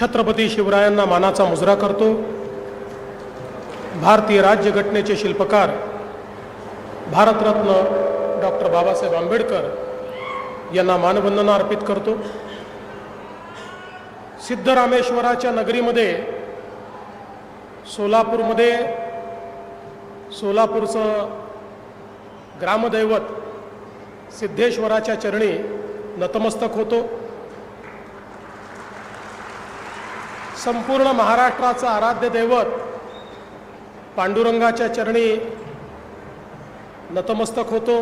छत्रपती शिवरायांना मानाचा मुजरा करतो। भारतीय राज्यघटनेचे शिल्पकार भारतरत्न डॉक्टर बाबासाहेब आंबेडकर यांना मानवंदना अर्पित करतो। सिद्धरामेश्वराच्या नगरीमध्ये सोलापूरचं ग्रामदैवत सिद्धेश्वराच्या चरणी नतमस्तक होतो। संपूर्ण महाराष्ट्राचं आराध्य दैवत पांडुरंगाच्या चरणी नतमस्तक होतो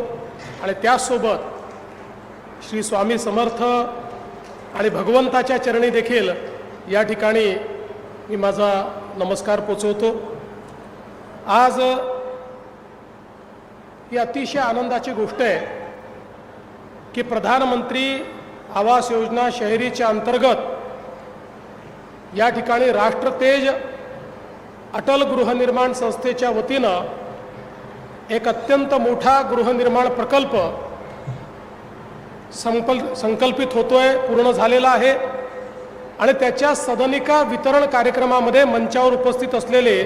आणि त्याचसोबत श्री स्वामी समर्थ आणि भगवंताच्या चरणी देखील या ठिकाणी मी माझा नमस्कार पोचवतो। आज ही अतिशय आनंदाची गोष्ट आहे की प्रधानमंत्री आवास योजना शहरीच्या अंतर्गत या ठिकाणी राष्ट्रतेज अटल गृहनिर्माण संस्थेच्या वतीनं एक अत्यंत मोठा गृहनिर्माण प्रकल्प संकल्पित होतोय, पूर्ण झालेला आहे आणि त्याच्या सदनिका वितरण कार्यक्रमामध्ये मंचावर उपस्थित असलेले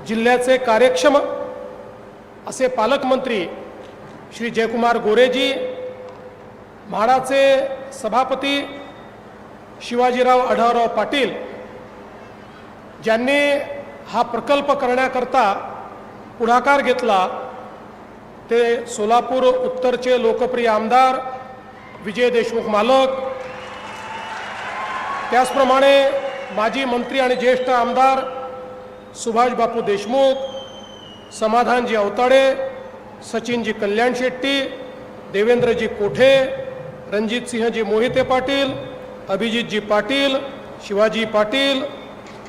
जिल्ह्याचे कार्यक्षम असे पालकमंत्री श्री जयकुमार गोरेजी, म्हाडाचे सभापती शिवाजीराव आढळराव पाटील, ज्यांनी हा प्रकल्प करण्याकरता पुढाकार घेतला, ते सोलापूर उत्तरचे लोकप्रिय आमदार विजय देशमुख मालक, त्याचप्रमाणे माजी मंत्री आणि ज्येष्ठ आमदार सुभाष बापू देशमुख, समाधानजी अवताडे, सचिनजी कल्याण शेट्टी, देवेंद्रजी कोठे, रणजितसिंहजी मोहिते पाटील, अभिजितजी पाटील, शिवाजी पाटील,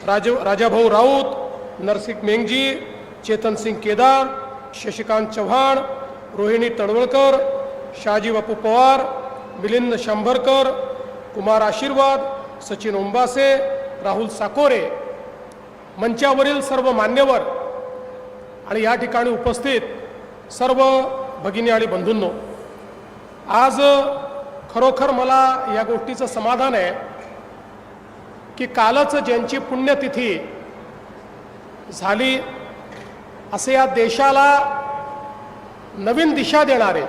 राजाभाऊ राऊत, नरसिंह मेंगजी, चेतन सिंग केदार, शशिकांत चव्हाण, रोहिणी तळवळकर, शहाजी बापू पवार, मिलिंद शंभरकर, कुमार आशीर्वाद, सचिन ओंबासे, राहुल साकोरे, मंचावरील सर्व मान्यवर आणि या ठिकाणी उपस्थित सर्व भगिनी आणि बंधूंनो, आज खरोखर मला या गोष्टीचं समाधान आहे की कालच ज्यांची पुण्यतिथी झाली असे या देशाला नवीन दिशा देणारे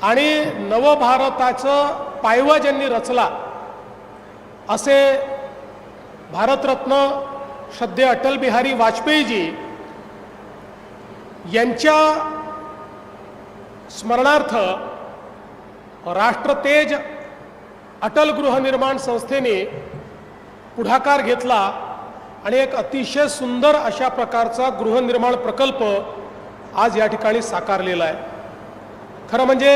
आणि नवभारताचं पायवा ज्यांनी रचला असे भारतरत्न श्रद्धेय अटल बिहारी वाजपेयीजी यांच्या स्मरणार्थ राष्ट्रतेज अटल गृहनिर्माण संस्थेने पुढाकार घेतला आणि एक अतिशय सुंदर अशा प्रकारचा गृहनिर्माण प्रकल्प आज या ठिकाणी साकारलेला आहे। खरं म्हणजे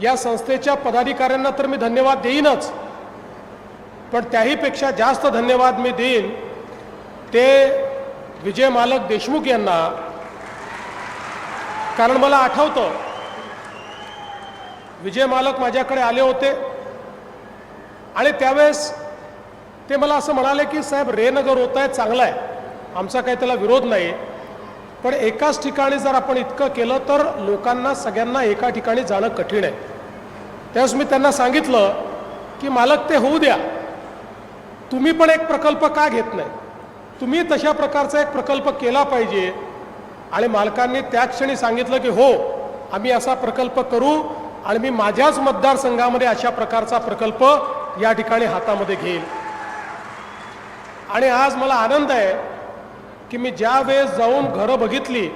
या संस्थेच्या पदाधिकाऱ्यांना तर मी धन्यवाद देईनच, पण त्याहीपेक्षा जास्त धन्यवाद मी देईन ते विजय मालक देशमुख यांना, कारण मला आठवतं विजय मालक माझ्याकडे आले होते आणि त्यावेळेस ते मला असं म्हणाले की साहेब रेनगर होत आहे, चांगलं आहे, आमचा काही त्याला विरोध नाही, पण एकाच ठिकाणी जर आपण इतकं केलं तर लोकांना सगळ्यांना एका ठिकाणी जाणं कठीण आहे। त्यावेळेस मी त्यांना सांगितलं की मालक ते होऊ द्या, तुम्ही पण एक प्रकल्प का घेत नाही, तुम्ही तशा प्रकारचा एक प्रकल्प केला पाहिजे। आणि मालकांनी त्या क्षणी सांगितलं की हो, आम्ही असा प्रकल्प करू आणि मी माझ्याच मतदारसंघामध्ये अशा प्रकारचा प्रकल्प या ठिकाणी हातामध्ये घेईल। आणि आज मला आनंद आहे की मी ज्या वेळेस जाऊन घरं बघितली,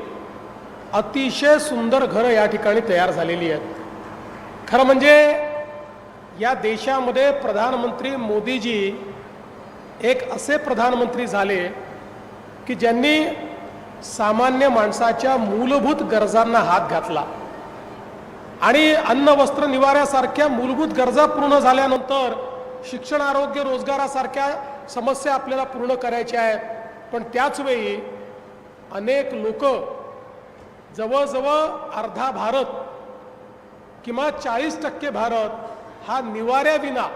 अतिशय सुंदर घरं या ठिकाणी तयार झालेली आहेत। खरं म्हणजे या देशामध्ये प्रधानमंत्री मोदीजी एक असे प्रधानमंत्री झाले की ज्यांनी सामान्य माणसाच्या मूलभूत गरजांना हात घातला आणि अन्न वस्त्र निवाऱ्यासारख्या मूलभूत गरजा पूर्ण झाल्यानंतर शिक्षण, आरोग्य, रोजगारासारख्या समस्या आपल्याला पूर्ण करायच्या आहेत, पण त्याच वेळी अनेक लोक, जवळजवळ अर्धा भारत किंवा 40% भारत हा निवाऱ्याविना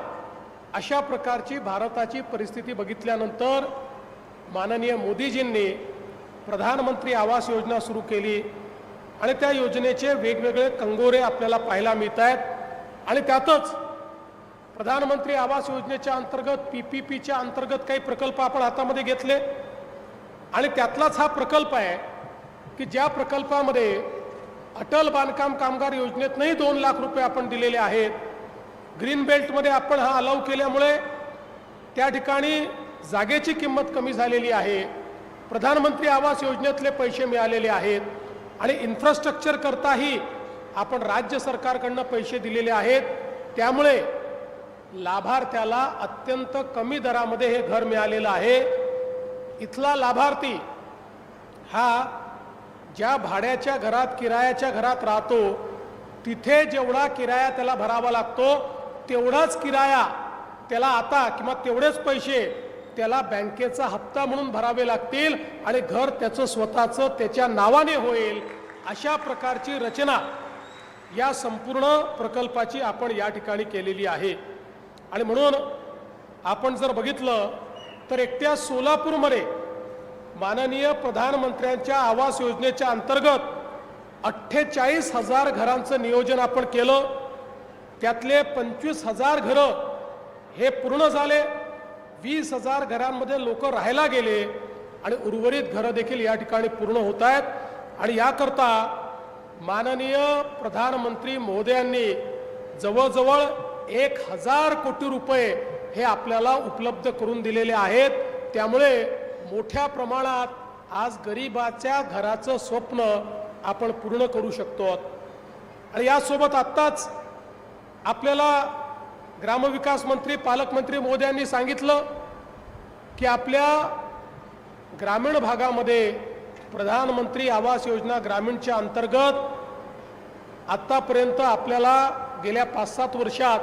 अशा प्रकारची भारताची परिस्थिती बघितल्यानंतर माननीय मोदीजींनी प्रधानमंत्री आवास योजना सुरू केली आणि त्या योजनेचे वेगवेगळे कंगोरे आपल्याला पाहायला मिळत आहेत। आणि त्यातच प्रधानमंत्री आवास योजनेच्या अंतर्गत PPPच्या अंतर्गत काही प्रकल्प आपण हातामध्ये घेतले आणि त्यातलाच हा प्रकल्प आहे की ज्या प्रकल्पामध्ये अटल बांधकाम कामगार योजनेतनंही 2 लाख रुपये आपण दिलेले आहेत. ग्रीन बेल्टमध्ये आपण हा अलाव केल्यामुळे त्या ठिकाणी जागेची किंमत कमी झालेली आहे. प्रधानमंत्री आवास योजनेतले पैसे मिळालेले आहेत आणि इन्फ्रास्ट्रक्चर करताही आपण राज्य सरकारकडनं पैसे दिलेले आहेत. त्यामुळे लाभार्थ्याला अत्यंत कमी दरामध्ये हे घर मिळालेलं आहे. इथला लाभार्थी हा ज्या भाड्याच्या घरात किरायाच्या घरात राहतो तिथे जेवढा किराया त्याला भरावा लागतो तेवढाच किराया त्याला आता किंवा तेवढेच पैसे त्याला बँकेचा हप्ता म्हणून भरावे लागतील आणि घर त्याचं स्वतःचं त्याच्या नावाने होईल. अशा प्रकारची रचना या संपूर्ण प्रकल्पाची आपण या ठिकाणी केलेली आहे. आणि म्हणून आपण जर बघितलं तर एकट्या सोलापूरमध्ये माननीय प्रधानमंत्र्यांच्या आवास योजनेच्या अंतर्गत 48,000 घरांचं नियोजन आपण केलं. त्यातले 25,000 घरं हे पूर्ण झाले. 20,000 घरांमध्ये लोक राहायला गेले आणि उर्वरित घरं देखील या ठिकाणी पूर्ण होत आहेत. आणि याकरता माननीय प्रधानमंत्री महोदयांनी जवळजवळ 1,000 कोटी रुपये हे आपल्याला उपलब्ध करून दिलेले आहेत. त्यामुळे मोठ्या प्रमाणात आज गरिबाच्या घराचं स्वप्न आपण पूर्ण करू शकतो. आणि यासोबत आत्ताच आपल्याला ग्रामविकास मंत्री पालकमंत्री महोदयांनी सांगितलं की आपल्या ग्रामीण भागामध्ये प्रधानमंत्री आवास योजना ग्रामीणच्या अंतर्गत आत्तापर्यंत आपल्याला गेल्या 5-7 वर्षात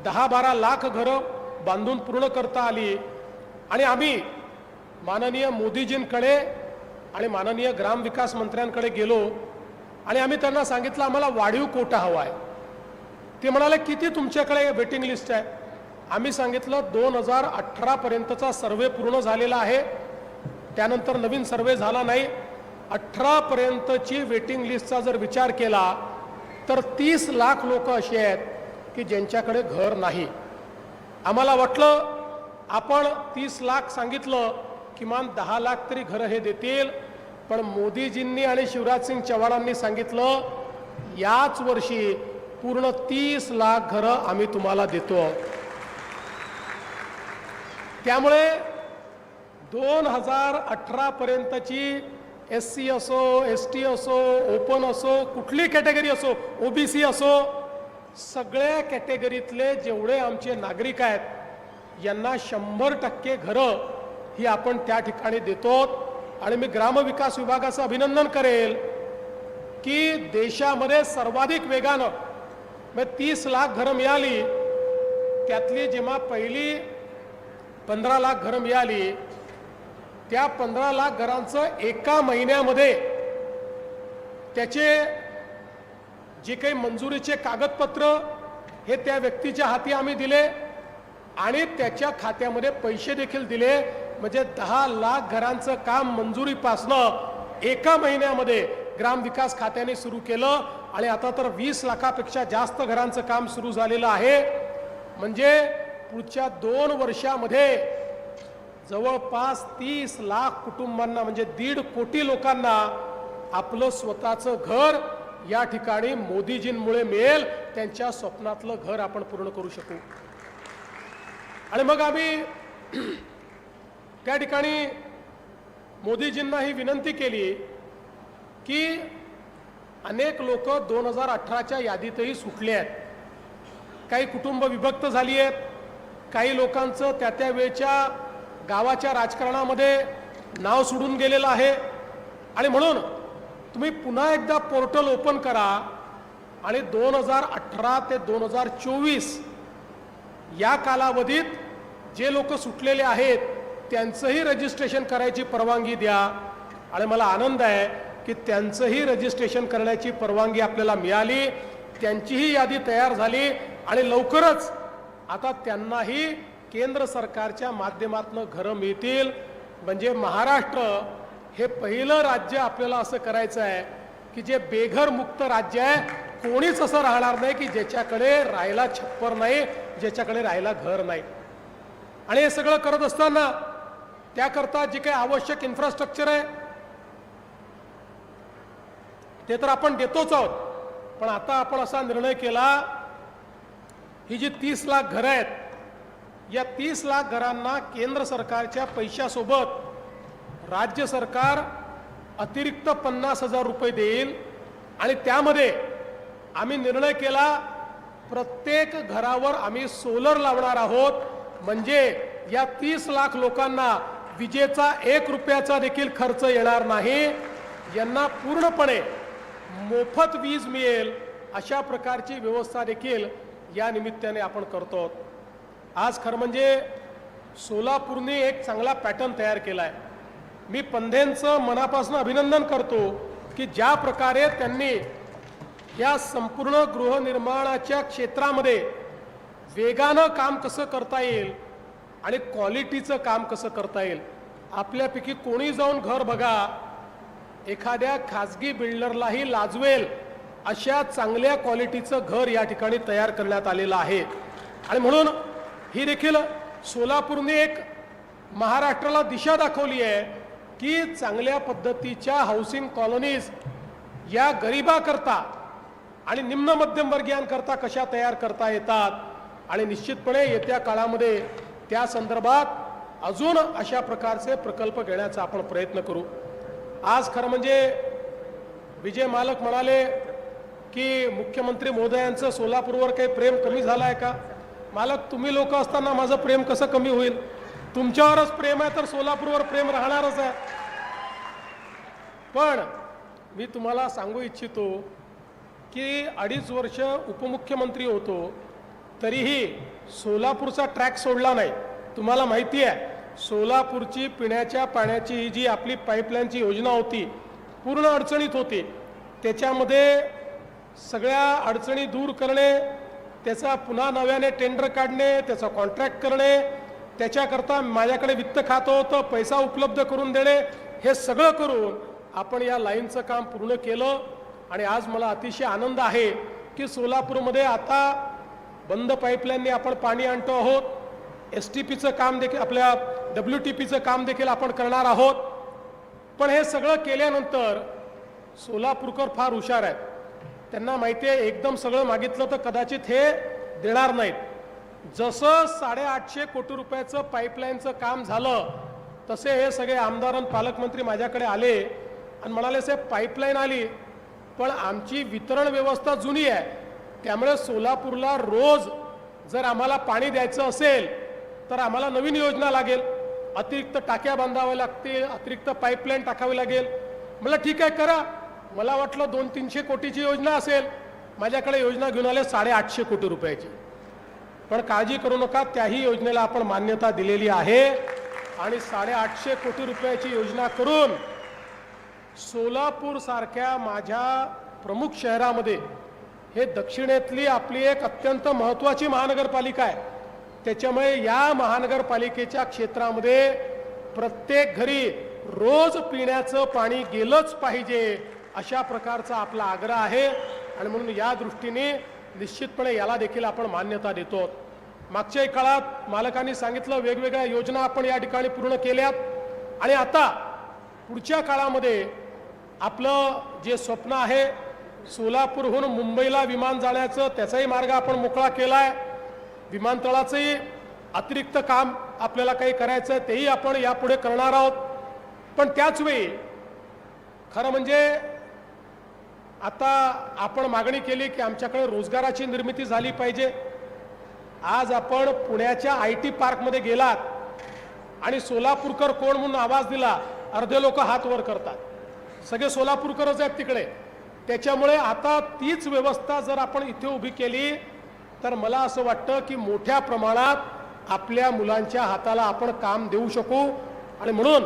10-12 लाख घरं बांधून पूर्ण करता आली. आणि आम्ही माननीय मोदीजींकडे आणि माननीय ग्रामविकास मंत्र्यांकडे गेलो आणि आम्ही त्यांना सांगितलं आम्हाला वाढीव कोटा हवा आहे. ते म्हणाले किती तुमच्याकडे वेटिंग लिस्ट आहे. आम्ही सांगितलं 2018 पर्यंतचा सर्वे पूर्ण झालेला आहे, त्यानंतर नवीन सर्वे झाला नाही. 18 पर्यंतची वेटिंग लिस्टचा जर विचार केला तर 30 लाख लोक असे आहेत की ज्यांच्याकडे घर नाही. आम्हाला वाटलं आपण 30 लाख सांगितलं किमान 10 लाख तरी घरं हे देतील. पण मोदीजींनी आणि शिवराज सिंग चौहानांनी सांगितलं याच वर्षी पूर्ण 30 लाख घरं आम्ही तुम्हाला देतो. त्यामुळे 2018 पर्यंतची SC असो, ST असो, ओपन असो, कुठली कॅटेगरी असो, OBC असो, सगळ्या कॅटेगरीतले जेवढे आमचे नागरिक आहेत यांना 100% घरं ही आपण त्या ठिकाणी देतो. आणि मी ग्रामविकास विभागाचं अभिनंदन करेल की देशामध्ये सर्वाधिक वेगानं 30 लाख घरं मिळाली. त्यातली जेव्हा पहिली 15 लाख घरं मिळाली त्या 15 लाख घरांचं एका महिन्यामध्ये त्याचे जे काही मंजुरीचे कागदपत्र हे त्या व्यक्तीच्या हाती आम्ही दिले आणि त्याच्या खात्यामध्ये पैसे देखील दिले. म्हणजे 10 लाख घरांचं काम मंजुरीपासनं एका महिन्यामध्ये ग्रामविकास खात्याने सुरू केलं आणि आता तर 20 लाखापेक्षा जास्त घरांचं काम सुरू झालेलं आहे. म्हणजे पुढच्या 2 वर्षामध्ये जवळपास 30 लाख कुटुंबांना म्हणजे 1.5 कोटी लोकांना आपलं स्वतःचं घर या ठिकाणी मोदीजींमुळे मिळेल. त्यांच्या स्वप्नातलं घर आपण पूर्ण करू शकू. आणि मग आम्ही त्या ठिकाणी मोदीजींना ही विनंती केली की अनेक लोक 2018च्या यादीतही सुटले आहेत. काही कुटुंब विभक्त झाली आहेत. काही लोकांचं त्या वेळच्या गावाच्या राजकारणामध्ये नाव सोडून गेलेलं आहे. आणि म्हणून तुम्ही पुन्हा एकदा पोर्टल ओपन करा आणि 2018 ते 2024 या कालावधीत जे लोक सुटलेले आहेत त्यांचंही रजिस्ट्रेशन करायची परवानगी द्या. आणि मला आनंद आहे की त्यांचंही रजिस्ट्रेशन करण्याची परवानगी आपल्याला मिळाली. त्यांचीही यादी तयार झाली आणि लवकरच आता त्यांनाही केंद्र सरकारच्या माध्यमातून घरं मिळतील. म्हणजे महाराष्ट्र हे पहिलं राज्य आपल्याला असं करायचं आहे की जे बेघर मुक्त राज्य आहे. कोणीच असं राहणार नाही की ज्याच्याकडे राहायला छप्पर नाही. ज्याच्याकडे राहायला घर नाही. आणि हे सगळं करत असताना त्याकरता जे काही आवश्यक इन्फ्रास्ट्रक्चर आहे ते तर आपण देतोच आहोत. पण आता आपण असा निर्णय केला, ही जी 30 लाख घरं आहेत, या 30 लाख घरांना केंद्र सरकारच्या पैशासोबत राज्य सरकार अतिरिक्त 50,000 रुपये देईल. आणि त्यामध्ये आम्ही निर्णय केला, प्रत्येक घरावर आम्ही सोलर लावणार आहोत. म्हणजे या 30 लाख लोकांना विजेचा 1 रुपयाचा देखील खर्च येणार नाही. यांना पूर्णपणे मोफत वीज मिळेल अशा प्रकारची व्यवस्था देखील या निमित्ताने आपण करतो. आज खरं म्हणजे सोलापूरने एक चांगला पॅटर्न तयार केला आहे. मी पंधेंचं मनापासून अभिनंदन करतो की ज्या प्रकारे त्यांनी या संपूर्ण गृहनिर्माणाच्या क्षेत्रामध्ये वेगानं काम कसं करता येईल आणि क्वालिटीचं काम कसं करता येईल. आपल्यापैकी कोणी जाऊन घर बघा, एखाद्या खाजगी बिल्डरलाही लाजवेल अशा चांगल्या क्वालिटीचं घर या ठिकाणी तयार करण्यात आलेलं आहे. आणि म्हणून ही देखील सोलापूरने एक महाराष्ट्राला दिशा दाखवली आहे की चांगल्या पद्धतीच्या हाऊसिंग कॉलनीज या गरिबाकरता आणि निम्न मध्यमवर्गीयांकरता कशा तयार करता येतात. आणि निश्चितपणे येत्या काळामध्ये त्या संदर्भात अजून अशा प्रकारचे प्रकल्प घेण्याचा आपण प्रयत्न करू. आज खरं म्हणजे विजय मालक म्हणाले की मुख्यमंत्री महोदयांचं सोलापूरवर काही प्रेम कमी झालं आहे का. मालक, तुम्ही लोक असताना माझं प्रेम कसं कमी होईल. तुमच्यावरच प्रेम आहे तर सोलापूरवर प्रेम राहणारच आहे. पण मी तुम्हाला सांगू इच्छितो की 2.5 वर्ष उपमुख्यमंत्री होतो तरीही सोलापूरचा ट्रॅक सोडला नाही. तुम्हाला माहिती आहे, सोलापूरची पिण्याच्या पाण्याची ही जी आपली पाईपलाईनची योजना होती पूर्ण अडचणीत होती. त्याच्यामध्ये सगळ्या अडचणी दूर करणे, त्याचा पुन्हा नव्याने टेंडर काढणे, त्याचा कॉन्ट्रॅक्ट करणे, त्याच्याकरता माझ्याकडे वित्त खातं होतं, पैसा उपलब्ध करून देणे, हे सगळं करून आपण या लाईनचं काम पूर्ण केलं. आणि आज मला अतिशय आनंद आहे की सोलापूरमध्ये आता बंद पाईपलाईनने आपण पाणी आणतो आहोत. STPचं काम देखील, आपल्या WTPचं काम देखील आपण करणार आहोत. पण हे सगळं केल्यानंतर सोलापूरकर फार हुशार आहेत. त्यांना माहिती आहे एकदम सगळं मागितलं तर कदाचित हे देणार नाहीत. जसं 850 कोटी रुपयाचं पाईपलाईनचं काम झालं तसे हे सगळे आमदार आणि पालकमंत्री माझ्याकडे आले आणि म्हणाले, साहेब पाईपलाईन आली पण आमची वितरण व्यवस्था जुनी आहे, त्यामुळे सोलापूरला रोज जर आम्हाला पाणी द्यायचं असेल तर आम्हाला नवीन योजना लागेल, अतिरिक्त टाक्या बांधाव्या लागतील, अतिरिक्त पाईपलाईन टाकावी लागेल. मला ठीक आहे करा. मला वाटलं 200-300 कोटीची योजना असेल. माझ्याकडे योजना घेऊन आले 850 कोटी रुपयाची. पण काळजी करू नका, त्याही योजनेला आपण मान्यता दिलेली आहे. आणि 850 कोटी रुपयाची योजना करून सोलापूर सारख्या माझ्या प्रमुख शहरामध्ये, हे दक्षिणेतली आपली एक अत्यंत महत्त्वाची महानगरपालिका आहे, त्याच्यामुळे या महानगरपालिकेच्या क्षेत्रामध्ये प्रत्येक घरी रोज पिण्याचं पाणी गेलंच पाहिजे अशा प्रकारचा आपला आग्रह आहे. आणि म्हणून या दृष्टीने निश्चितपणे याला देखील आपण मान्यता देतो. मागच्या काळात मालकांनी सांगितलं वेगवेगळ्या योजना आपण या ठिकाणी पूर्ण केल्यात. आणि आता पुढच्या काळामध्ये आपलं जे स्वप्न आहे सोलापूरहून मुंबईला विमान जाण्याचं, त्याचाही मार्ग आपण मोकळा केला आहे. विमानतळाचंही अतिरिक्त काम आपल्याला काही करायचं आहे, तेही आपण यापुढे करणार आहोत. पण त्याचवेळी खरं म्हणजे आता आपण मागणी केली की आमच्याकडे रोजगाराची निर्मिती झाली पाहिजे. आज आपण पुण्याच्या IT पार्कमध्ये गेलात आणि सोलापूरकर कोण म्हणून आवाज दिला, अर्धे लोक हात वर करतात. सगळे सोलापूरकरच आहेत तिकडे. त्याच्यामुळे आता तीच व्यवस्था जर आपण इथे उभी केली तर मला असं वाटतं की मोठ्या प्रमाणात आपल्या मुलांच्या हाताला आपण काम देऊ शकू. आणि म्हणून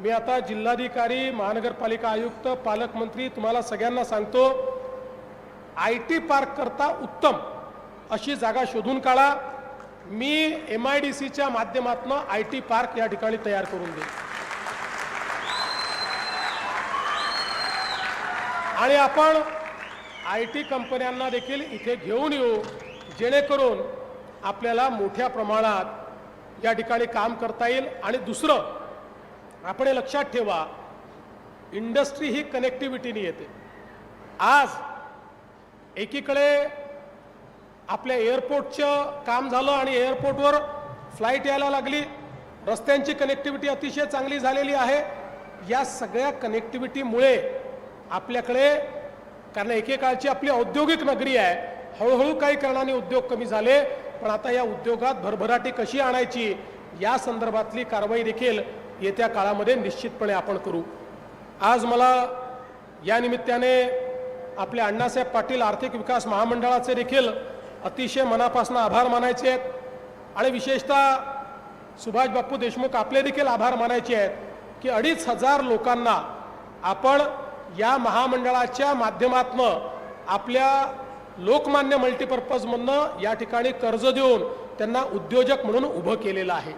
मी आता जिल्हाधिकारी, महानगरपालिका आयुक्त, पालकमंत्री तुम्हाला सगळ्यांना सांगतो, IT पार्क करता उत्तम अशी जागा शोधून काढा. मी MIDCच्या माध्यमातून IT पार्क या ठिकाणी तयार करून देईन. आणि आपण IT कंपन्यांना देखील इथे घेऊन येऊ, जेणेकरून आपल्याला मोठ्या प्रमाणात या ठिकाणी काम करता येईल. आणि दुसरं आपण हे लक्षात ठेवा, इंडस्ट्री ही कनेक्टिव्हिटीने येते. आज एकीकडे आपल्या एअरपोर्टचं काम झालं आणि एअरपोर्टवर फ्लाईट यायला लागली, रस्त्यांची कनेक्टिव्हिटी अतिशय चांगली झालेली आहे. या सगळ्या कनेक्टिव्हिटीमुळे आपल्याकडे, कारण एकेकाळची आपली औद्योगिक नगरी आहे, हळूहळू काही कारणाने उद्योग कमी झाले, पण आता या उद्योगात भरभराटी कशी आणायची या संदर्भातली कारवाई देखील येत्या काळामध्ये निश्चितपणे आपण करू. आज मला या निमित्ताने आपल्या अण्णासाहेब पाटील आर्थिक विकास महामंडळाचे देखील अतिशय मनापासून आभार मानायचे आहेत. आणि विशेषतः सुभाष बापू देशमुख आपले देखील आभार मानायचे आहेत की 2500 लोकांना आपण या महामंडळाच्या माध्यमातून आपल्या लोकमान्य मल्टीपर्पजमधनं या ठिकाणी कर्ज देऊन त्यांना उद्योजक म्हणून उभं केलेलं आहे.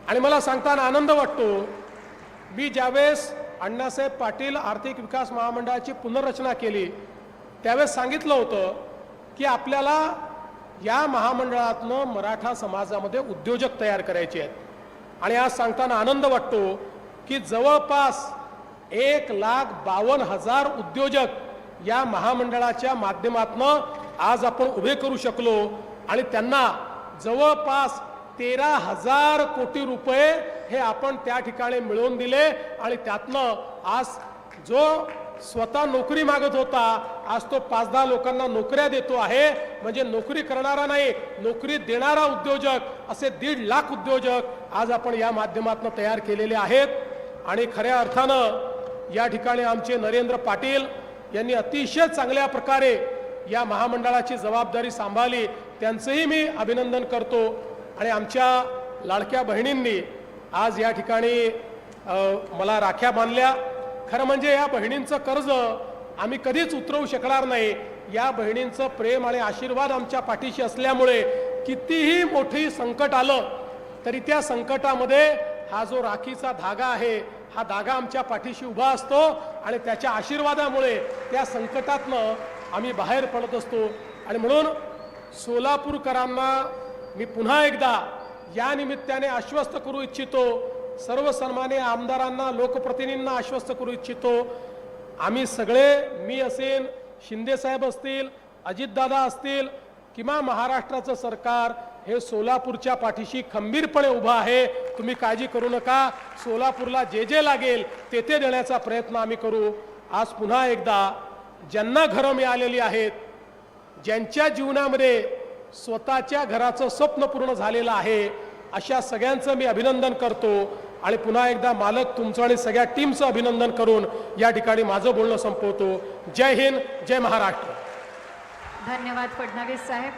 आणि मला सांगताना आनंद वाटतो, मी ज्यावेळेस अण्णासाहेब पाटील आर्थिक विकास महामंडळाची पुनर्रचना केली त्यावेळेस सांगितलं होतं की आपल्याला या महामंडळातनं मराठा समाजामध्ये उद्योजक तयार करायचे आहेत. आणि आज सांगताना आनंद वाटतो की जवळपास 1,52,000 उद्योजक या महामंडळाच्या माध्यमातनं आज आपण उभे करू शकलो. आणि त्यांना जवळपास 13,000 कोटी रुपये हे आपण त्या ठिकाणी मिळवून दिले. आणि त्यातनं आज जो स्वतः नोकरी मागत होता आज तो 5-10 लोकांना नोकऱ्या देतो आहे. म्हणजे नोकरी करणारा नाही, नोकरी देणारा उद्योजक, असे 1.5 लाख उद्योजक आज आपण या माध्यमातून तयार केलेले आहेत. आणि खऱ्या अर्थानं या ठिकाणी आमचे नरेंद्र पाटील यांनी अतिशय चांगल्या प्रकारे या महामंडळाची जबाबदारी सांभाळली, त्यांचंही मी अभिनंदन करतो. आणि आमच्या लाडक्या बहिणींनी आज या ठिकाणी मला राख्या बांधल्या. खरं म्हणजे या बहिणींचं कर्ज आम्ही कधीच उतरवू शकणार नाही. या बहिणींचं प्रेम आणि आशीर्वाद आमच्या पाठीशी असल्यामुळे कितीही मोठी संकट आलं तरी त्या संकटामध्ये हा जो राखीचा धागा आहे हा धागा आमच्या पाठीशी उभा असतो. आणि त्याच्या आशीर्वादामुळे त्या संकटातनं आम्ही बाहेर पडत असतो. आणि म्हणून सोलापूरकरांना मी पुन्हा एकदा या निमित्ताने आश्वस्त करू इच्छितो, सर्व सन्माननीय आमदारांना, लोकप्रतिनिधींना आश्वस्त करू इच्छितो, आम्ही सगळे, मी असेल, शिंदे साहेब असतील, अजितदादा असतील किंवा महाराष्ट्राचं सरकार हे सोलापूरच्या पाठीशी खंबीरपणे उभं आहे. तुम्ही काळजी करू नका. सोलापूरला जे जे लागेल ते ते देण्याचा प्रयत्न आम्ही करू. आज पुन्हा एकदा ज्यांना घरं मिळालेली आहेत, ज्यांच्या जीवनामध्ये स्वतःच्या घराचं स्वप्न पूर्ण झालेलं आहे, अशा सगळ्यांचं मी अभिनंदन करतो. आणि पुन्हा एकदा मालक तुमचं आणि सगळ्या टीमचं अभिनंदन करून या ठिकाणी माझं बोलणं संपवतो. जय हिंद, जय महाराष्ट्र. धन्यवाद फडणवीस साहेब.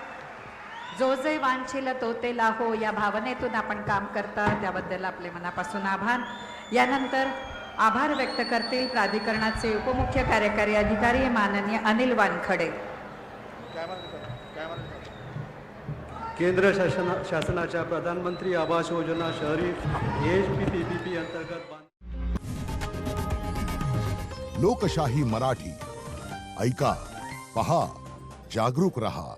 जो जे वांछिल तो ते लाहो या भावनेतून आपण काम करता त्याबद्दल आपले मनापासून आभार. यानंतर आभार व्यक्त करतील प्राधिकरणाचे उपमुख्य कार्यकारी अधिकारी माननीय अनिल वानखडे. केंद्र शासनाच्या प्रधानमंत्री आवास योजना शहरी HPPP अंतर्गत लोकशाही मराठी ऐका, पहा, जागरूक रहा.